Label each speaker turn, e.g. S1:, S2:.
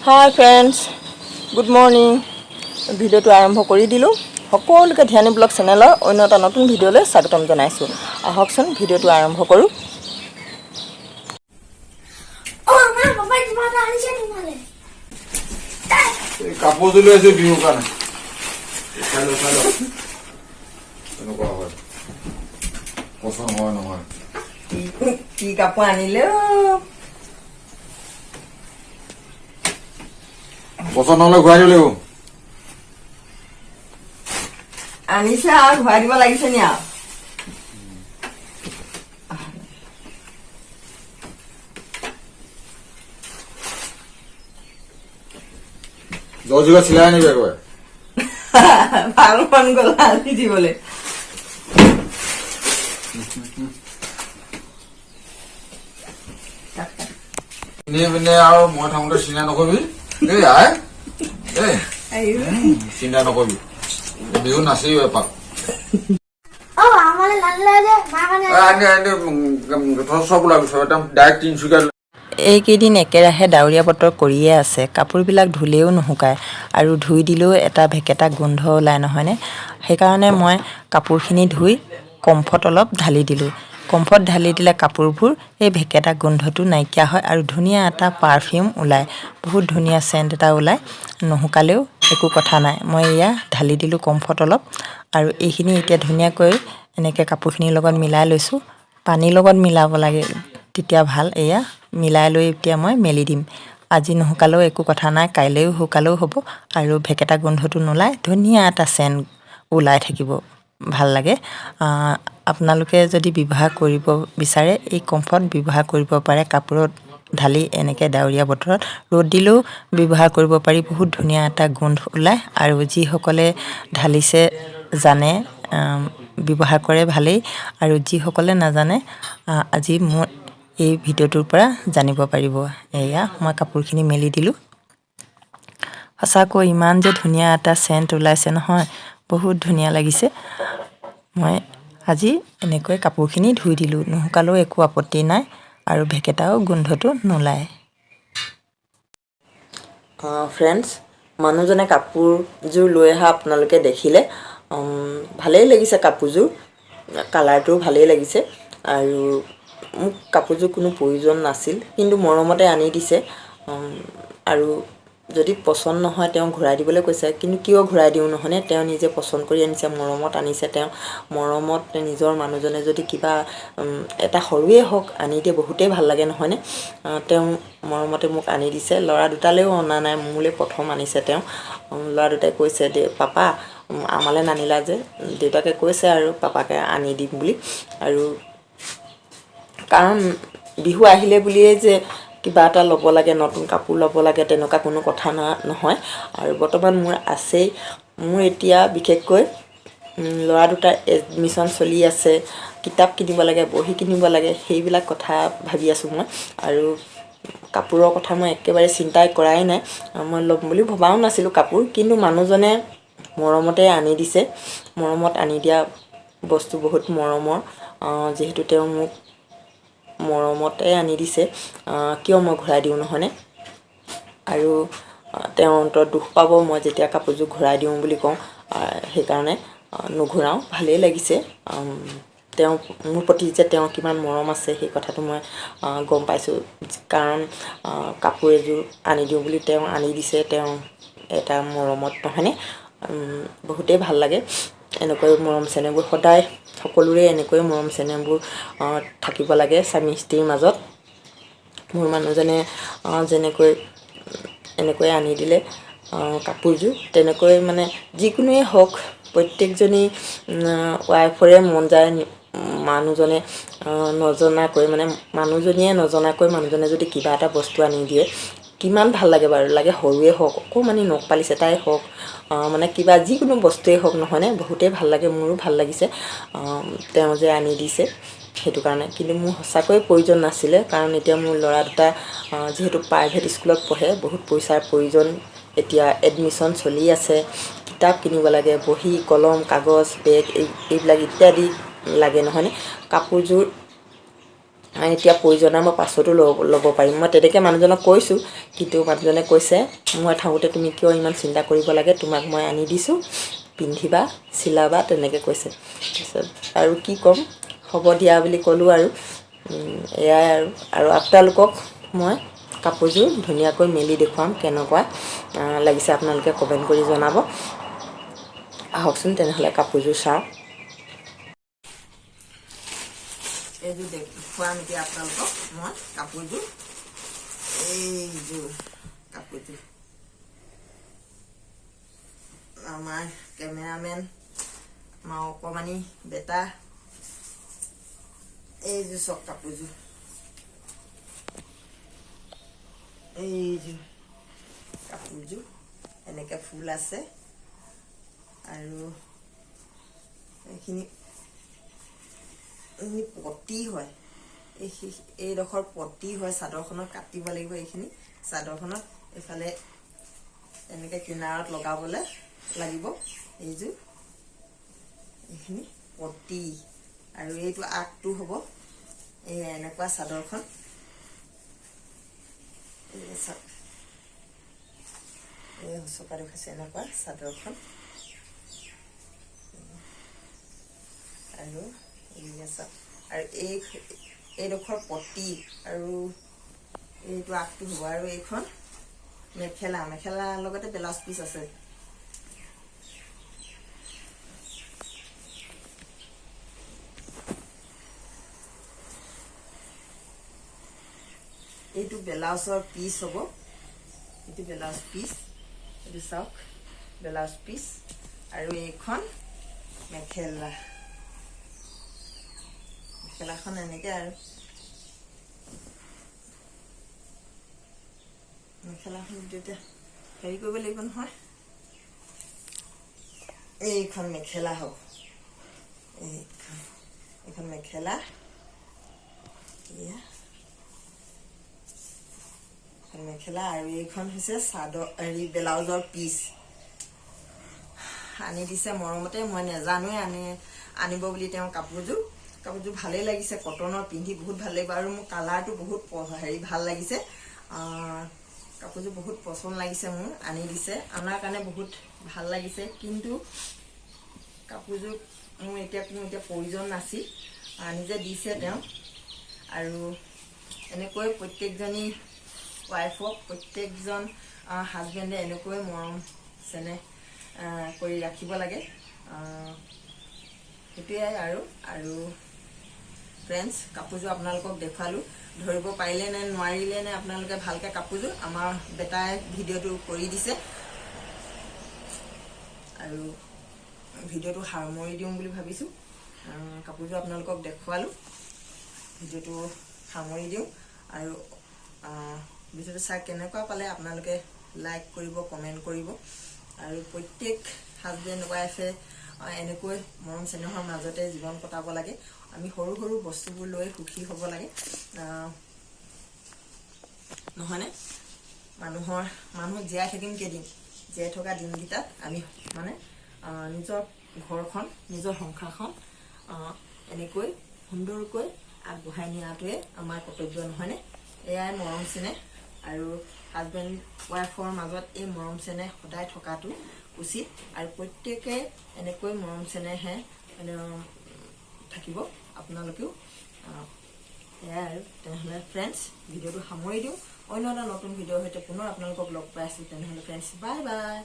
S1: হাই friends, good morning. ভিডিঅ'টো আৰম্ভ কৰি দিলোঁ। সকলোকে ধ্যানী ব্লগ চেনেলৰ অন্য এটা নতুন ভিডিঅ'লৈ স্বাগতম জনাইছোঁ। আহকচোন ভিডিঅ'টো আৰম্ভ কৰোঁ।
S2: কাপোৰযোৰ লৈ আহিছোঁ বিহুৰ কাৰণে। তেনেকুৱা হয়, পচন্দ হয় নহয়।
S1: কি কাপোৰ আনিলে?
S2: পচন্দ নহ'লে ঘূৰাই দিব লাগিব।
S1: আনিছে আৰু ঘূৰাই দিব লাগিছে নি আৰু?
S2: দৰ্জিগা চিলাই আনিবি একেবাৰে।
S1: ভাল মন গ'ল আনি দিবলৈ।
S2: পিনে আৰু মই থাকোঁতে চিন্তা নকৰিবি দেই। চিন্তা নকৰিবি, বিহু নাচিবি এপাক। চব ওলাবি, চব একদম ডাইৰেক্ট তিনিচুকীয়া।
S1: এইকেইদিন একেৰাহে ডাৱৰীয়া বতৰ কৰিয়ে আছে। কাপোৰবিলাক ধুলেও নুশুকায় আৰু ধুই দিলেও এটা ভেকেটা গোন্ধ ওলায়, নহয়নে? সেইকাৰণে মই কাপোৰখিনি ধুই কমফৰ্ট অলপ ঢালি দিলোঁ। কমফৰ্ট ঢালি দিলে কাপোৰবোৰ এই ভেকেটা গোন্ধটো নাইকিয়া হয় আৰু ধুনীয়া এটা পাৰফিউম ওলায়, বহুত ধুনীয়া চেণ্ট এটা ওলায়। নুশুকালেও একো কথা নাই। মই এয়া ঢালি দিলোঁ কমফৰ্ট অলপ, আৰু এইখিনি এতিয়া ধুনীয়াকৈ এনেকৈ কাপোৰখিনিৰ লগত মিলাই লৈছোঁ। পানীৰ লগত মিলাব লাগে, তেতিয়া ভাল। এয়া মিলাই লৈ এতিয়া মই মেলি দিম। আজি নুশুকালেও একো কথা নাই, কাইলৈও শুকালেও হ'ব আৰু ভেকেটা গোন্ধটো নোলায়, ধুনীয়া এটা চেণ্ট ওলাই থাকিব, ভাল লাগে। আপোনালোকে যদি ব্যৱহাৰ কৰিব বিচাৰে এই কমফৰ্ট ব্যৱহাৰ কৰিব পাৰে। কাপোৰত ঢালি এনেকৈ ডাৱৰীয়া বতৰত ৰ'দ দিলেও ব্যৱহাৰ কৰিব পাৰি, বহুত ধুনীয়া এটা গোন্ধ ওলায়। আৰু যিসকলে ঢালিছে জানে, ব্যৱহাৰ কৰে ভালেই, আৰু যিসকলে নাজানে আজি মোৰ এই ভিডিঅ'টোৰ পৰা জানিব পাৰিব। এয়া মই কাপোৰখিনি মেলি দিলোঁ। সঁচাকৈ ইমান যে ধুনীয়া এটা চেণ্ট ওলাইছে নহয়, বহুত ধুনীয়া লাগিছে। মই আজি এনেকৈ কাপোৰখিনি ধুই দিলোঁ, নুশুকালেও একো আপত্তি নাই আৰু ভেকেটাও গোন্ধটো নোলায়। ফ্ৰেণ্ডছ, মানুহজনে কাপোৰযোৰ লৈ অহা আপোনালোকে দেখিলে। ভালেই লাগিছে কাপোৰযোৰ, কালাৰটোও ভালেই লাগিছে। আৰু মোক কাপোৰযোৰ কোনো প্ৰয়োজন নাছিল, কিন্তু মৰমতে আনি দিছে। আৰু যদি পচন্দ নহয় তেওঁ ঘূৰাই দিবলৈ কৈছে, কিন্তু কিয় ঘূৰাই দিওঁ নহয়নে? তেওঁ নিজে পচন্দ কৰি আনিছে, মৰমত আনিছে। তেওঁ মৰমত নিজৰ মানুহজনে যদি কিবা এটা সৰুৱে হওক আনি দিয়ে, বহুতেই ভাল লাগে, নহয়নে? তেওঁ মৰমতে মোক আনি দিছে। ল'ৰা দুটালৈও অনা নাই, মোলৈ প্ৰথম আনিছে তেওঁ। ল'ৰা দুটাই কৈছে, পাপা আমালৈ নানিলা যে? দেউতাকে কৈছে আৰু পাপাকে আনি দিম বুলি। আৰু কাৰণ বিহু আহিলে বুলিয়েই যে কিবা এটা ল'ব লাগে, নতুন কাপোৰ ল'ব লাগে, তেনেকুৱা কোনো কথা নহয়। আৰু বৰ্তমান মোৰ আছেই। মোৰ এতিয়া বিশেষকৈ ল'ৰা দুটাৰ এডমিশ্যন চলি আছে, কিতাপ কিনিব লাগে, বহি কিনিব লাগে, সেইবিলাক কথা ভাবি আছোঁ মই। আৰু কাপোৰৰ কথা মই একেবাৰে চিন্তাই কৰাই নাই। মই ল'ম বুলি ভবাও নাছিলোঁ কাপোৰ, কিন্তু মানুহজনে মৰমতে আনি দিছে। মৰমত আনি দিয়া বস্তু বহুত মৰমৰ, যিহেতু তেওঁ মোক মৰমতে আনি দিছে। কিয় মই ঘূৰাই দিওঁ নহয়নে? আৰু তেওঁ অন্তৰত দুখ পাব মই যেতিয়া কাপোৰযোৰ ঘূৰাই দিওঁ বুলি কওঁ, সেইকাৰণে নুঘূৰাওঁ। ভালেই লাগিছে। তেওঁ মোৰ প্ৰতি যে তেওঁ কিমান মৰম আছে সেই কথাটো মই গম পাইছোঁ, কাৰণ কাপোৰ এযোৰ আনি দিওঁ বুলি তেওঁ আনি দিছে, তেওঁ এটা মৰমত, নহয়নে? বহুতেই ভাল লাগে এনেকৈ মৰম চেনেহবোৰ। সদায় সকলোৰে এনেকৈ মৰম চেনেহবোৰ থাকিব লাগে স্বামী স্ত্ৰীৰ মাজত। মোৰ মানুহজনে যেনেকৈ এনেকৈ আনি দিলে কাপোৰযোৰ, তেনেকৈ মানে যিকোনোৱে হওক, প্ৰত্যেকজনী ৱাইফৰে মন যায় মানুহজনে নজনাকৈ, মানে মানুহজনীয়ে নজনাকৈ মানুহজনে যদি কিবা এটা বস্তু আনি দিয়ে, কিমান ভাল লাগে বাৰু। লাগে সৰুৱে হওক, অকণমানি নখ পালিচ এটাই হওক, মানে কিবা যিকোনো বস্তুৱেই হওক, নহয়নে? বহুতেই ভাল লাগে, মোৰো ভাল লাগিছে তেওঁ যে আনি দিছে সেইটো কাৰণে। কিন্তু মোৰ সঁচাকৈয়ে প্ৰয়োজন নাছিলে, কাৰণ এতিয়া মোৰ ল'ৰা দুটা যিহেতু প্ৰাইভেট স্কুলত পঢ়ে, বহুত পইচাৰ প্ৰয়োজন। এতিয়া এডমিশ্যন চলি আছে, কিতাপ কিনিব লাগে, বহী, কলম, কাগজ, বেগ, এইবিলাক ইত্যাদি লাগে, নহয়নে? কাপোৰযোৰ এতিয়া প্ৰয়োজন মই পাছতো ল'ব পাৰিম। মই তেনেকৈ মানুহজনক কৈছোঁ, কিন্তু মানুহজনে কৈছে মই থাকোঁতে তুমি কিয় ইমান চিন্তা কৰিব লাগে, তোমাক মই আনি দিছোঁ, পিন্ধিবা, চিলাবা, তেনেকৈ কৈছে। তাৰপিছত আৰু কি ক'ম, হ'ব দিয়া বুলি ক'লোঁ আৰু এয়াই আৰু আপোনালোকক মই কাপোৰযোৰ ধুনীয়াকৈ মেলি দেখুৱাম, কেনেকুৱা লাগিছে আপোনালোকে কমেণ্ট কৰি জনাব। আহকচোন তেনেহ'লে কাপোৰযোৰ চাওঁ। এইযোৰ দেখুৱাম এতিয়া আপোনালোকক মই কাপোৰযোৰ। এইযোৰ কাপোৰযোৰ আমাৰ কেমেৰামেন আমাৰ অকণমানি বেটা, এইযোৰ চব কাপোৰযোৰ, এইযোৰ কাপোৰযোৰ এনেকৈ ফুল আছে আৰু এইখিনি পতি হয়, এইডোখৰ পতি হয়, চাদৰখনত কাটিব লাগিব। এইখিনি চাদৰখনত এইফালে এনেকৈ কিনাৰত লগাবলৈ লাগিব। এইযোৰ এইখিনি পতি আৰু এইটো আগটো হ'ব এই এনেকুৱা চাদৰখন। এই চকা দেখাইছে এনেকুৱা চাদৰখন আৰু আৰু এইডোখৰ পতি আৰু এইটো আগটো হ'ব। আৰু এইখন মেখেলাৰ লগতে ব্লাউজ পিচ আছে। এইটো ব্লাউজৰ পিচ হ'ব, এইটো ব্লাউজ পিচ, এইটো চাওক ব্লাউজ পিচ আৰু এইখন মেখেলাখন এনেকৈ আৰু মেখেলাখন এতিয়া হেৰি কৰিব লাগিব নহয়। এইখন মেখেলা হ'ব, এইখন মেখেলা, মেখেলা আৰু এইখন হৈছে চাদৰ হেৰি ব্লাউজৰ পিচ। আনি দিছে মৰমতে, মই নেজানোৱে আনিব বুলি। তেওঁ কাপোৰযোৰ ভালেই লাগিছে, কটনৰ, পিন্ধি বহুত ভাল লাগিব আৰু মোৰ কালাৰটো বহুত ভাল লাগিছে। কাপোৰযোৰ বহুত পচন্দ লাগিছে মোৰ, আনি দিছে, আনাৰ কাৰণে বহুত ভাল লাগিছে। কিন্তু কাপোৰযোৰ মোৰ এতিয়া প্ৰয়োজন নাছিল, আনি যে দিছে তেওঁ। আৰু এনেকৈ প্ৰত্যেকজনী ৱাইফক, প্ৰত্যেকজন হাজবেণ্ডে এনেকৈ মৰম চেনেহ কৰি ৰাখিব লাগে। সেইটোৱে আৰু ফ্ৰেণ্ডছ, কাপোৰযোৰ আপোনালোকক দেখুৱালোঁ। ধৰিব পাৰিলে নে নোৱাৰিলে নে আপোনালোকে ভালকৈ কাপোৰযোৰ আমাৰ বেটাই ভিডিঅ'টো কৰি দিছে আৰু ভিডিঅ'টো সামৰি দিওঁ বুলি ভাবিছোঁ। কাপোৰযোৰ আপোনালোকক দেখুৱালোঁ, ভিডিঅ'টো সামৰি দিওঁ। আৰু ভিডিঅ'টো চাই কেনেকুৱা পালে আপোনালোকে লাইক কৰিব, কমেণ্ট কৰিব। আৰু প্ৰত্যেক হাজবেণ্ড ৱাইফে এনেকৈ মৰম চেনেহৰ মাজতে জীৱন কটাব লাগে। আমি সৰু সৰু বস্তুবোৰ লৈ সুখী হ'ব লাগে, নহয়নে? মানুহ জীয়াই থাকিম কেইদিন, জীয়াই থকা দিনকেইটাত আমি মানে নিজৰ ঘৰখন, নিজৰ সংসাৰখন এনেকৈ সুন্দৰকৈ আগবঢ়াই নিয়াটোৱে আমাৰ কৰ্তব্য, নহয়নে? এয়াই মৰম চেনেহ। আৰু হাজবেণ্ড ৱাইফৰ মাজত এই মৰম চেনেহ সদায় থকাটো উচিত। আৰু প্ৰত্যেকে এনেকৈ মৰম চেনেহে থাকিব আপোনালোকেও। এয়াই আৰু তেনেহ'লে ফ্ৰেণ্ডছ, ভিডিঅ'টো সামৰি দিওঁ। অন্য এটা নতুন ভিডিঅ'ৰ সৈতে পুনৰ আপোনালোকক লগ পাই আছোঁ। তেনেহ'লে ফ্ৰেণ্ডছ, বাই বাই।